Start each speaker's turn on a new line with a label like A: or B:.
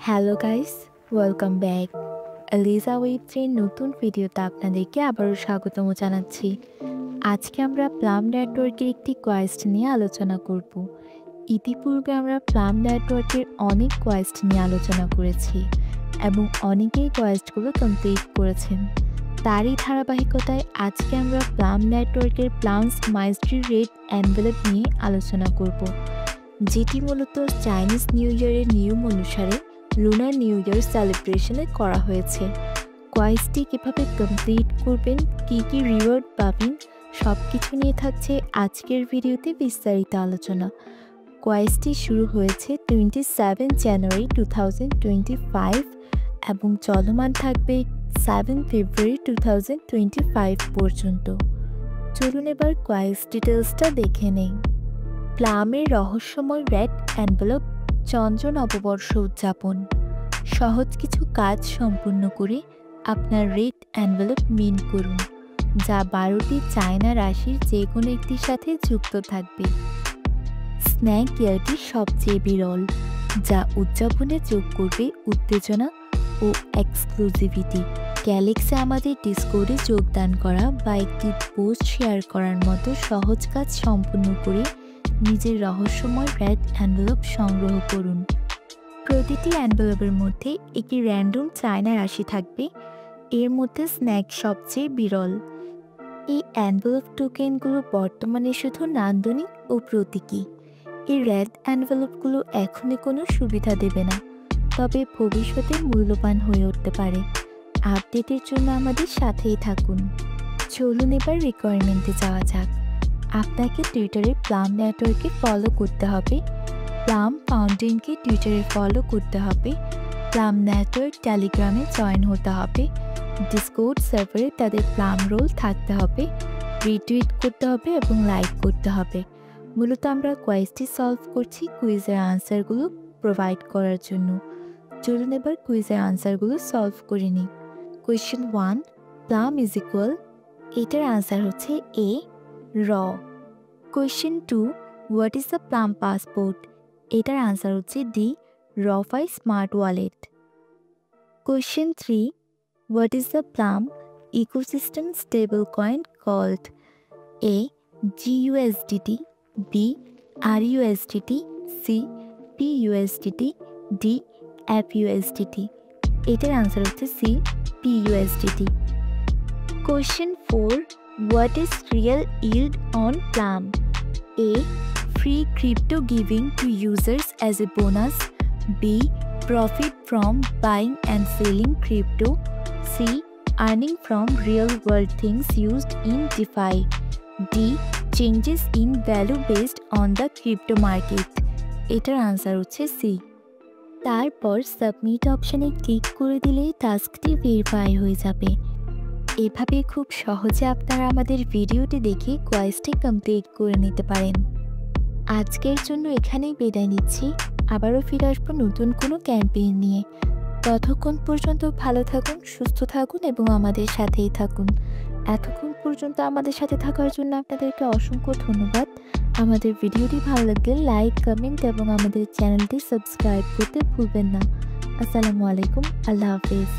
A: Hello guys, welcome back. Eliza ওয়েব3 নতুন ভিডিওতে আপনাদেরকে আবারও স্বাগতম জানাচ্ছি। আজকে আমরা প্লাম নেটওয়ার্কের একটি কোয়েস্ট নিয়ে আলোচনা করব। ইতিপূর্বে আমরা প্লাম নেটওয়ার্কের অনেক কোয়েস্ট নিয়ে আলোচনা করেছি এবং অনেকেই কোয়েস্টগুলো কমপ্লিট করেছেন। তারই ধারাবাহিকতায় আজকে আমরা প্লাম নেটওয়ার্কের প্লামস মাইস্ট্রি রেড এনভেলপ নিয়ে আলোচনা করব, যেটি মূলত চাইনিজ নিউ ইয়ারের নিয়ম অনুসারে লুনার নিউ ইয়ার সেলিব্রেশনে করা হয়েছে। কোয়েস্টটি কীভাবে কমপ্লিট করবেন, কী কী রিওয়ার্ড পাবেন, সব কিছু নিয়ে থাকছে আজকের ভিডিওতে বিস্তারিত আলোচনা। কোয়েস্টটি শুরু হয়েছে 27 জানুয়ারি 2025 এবং চলমান থাকবে 7 ফেব্রুয়ারি 2025 পর্যন্ত। চলুন এবার কোয়েস্ট ডিটেলসটা দেখে নেই। প্লামের রহস্যময় রেড এনভেলপ চন্দ্র নববর্ষ উদযাপন। সহজ কিছু কাজ সম্পূর্ণ করে আপনার রেড এনভেলপ মিন করুন, যা 12টি চায়না রাশির যে কোনো একটির সাথে যুক্ত থাকবে। স্ন্যাক ইয়ারটি সবচেয়ে বিরল, যা উদযাপনে যোগ করবে উত্তেজনা ও এক্সক্লুসিভিটি। গ্যালাক্সি আমাদের ডিসকোডে যোগদান করা বা একটি পোস্ট শেয়ার করার মতো সহজ কাজ সম্পূর্ণ করে নিজের রহস্যময় রেড এনভেলপ সংগ্রহ করুন। প্রতিটি এনভেলপের মধ্যে একটি র্যান্ডম চায়না রাশি থাকবে, এর মধ্যে স্ন্যাক সবচেয়ে বিরল। এই এনভেলপ টোকেনগুলো বর্তমানে শুধু নান্দনিক ও প্রতীকী। এই রেড এনভেলপগুলো এখনই কোনো সুবিধা দেবে না, তবে ভবিষ্যতে মূল্যবান হয়ে উঠতে পারে। আপডেটের জন্য আমাদের সাথেই থাকুন। চলুন এবার রিকোয়ারমেন্টে যাওয়া যাক। আপনাকে টুইটারে প্লাম নেটওয়ার্কে ফলো করতে হবে, প্লাম ফাউন্টেনকে টুইটারে ফলো করতে হবে, প্লাম নেটওয়ার্ক টেলিগ্রামে জয়েন হতে হবে, ডিসকোড সার্ভারে তাদের প্লাম রোল থাকতে হবে, রিটুইট করতে হবে এবং লাইক করতে হবে। মূলত আমরা কোয়েস্টটি সলভ করছি কুইজের আনসারগুলো প্রোভাইড করার জন্য। চলুন এবার কুইজের আনসারগুলো সলভ করে নিই। কোয়েশ্চেন 1, প্লাম ইজ ইকুয়াল, এটার আনসার হচ্ছে এ, র। Question 2, what is the plum passport, এটার আনসার হচ্ছে D, রফাই smart wallet. Question 3, what is the plum ecosystem stable coin called, A, জিইউএসডিটি, B, আরইউএসডিটি, C, পিইউএসডিটি, D, এফইউএসডিটি। এটার আনসার হচ্ছে C, পিইউএসডিটি। Question 4, what is real yield on Plum? A, free crypto giving to users as a bonus. B, profit from buying and selling crypto. C, earning from real world things used in DeFi. D, changes in value based on the crypto market. এটার answer হচ্ছে C. তারপর submit অপশানে click করে দিলে টাস্কটি verify হয়ে যাবে। এভাবে খুব সহজে আপনারা আমাদের ভিডিওটি দেখে কোয়েস্টটি কমপ্লিট করে নিতে পারেন। আজকের জন্য এখানেই বিদায় নিচ্ছি, আবারও ফিরে আসবো নতুন কোনো ক্যাম্পেইন নিয়ে। ততক্ষণ পর্যন্ত ভালো থাকুন, সুস্থ থাকুন এবং আমাদের সাথেই থাকুন। এতক্ষণ পর্যন্ত আমাদের সাথে থাকার জন্য আপনাদেরকে অসংখ্য ধন্যবাদ। আমাদের ভিডিওটি ভালো লাগলে লাইক, কমেন্ট এবং আমাদের চ্যানেলটি সাবস্ক্রাইব করতে ভুলবেন না। আসসালামু আলাইকুম, আল্লাহ হাফেজ।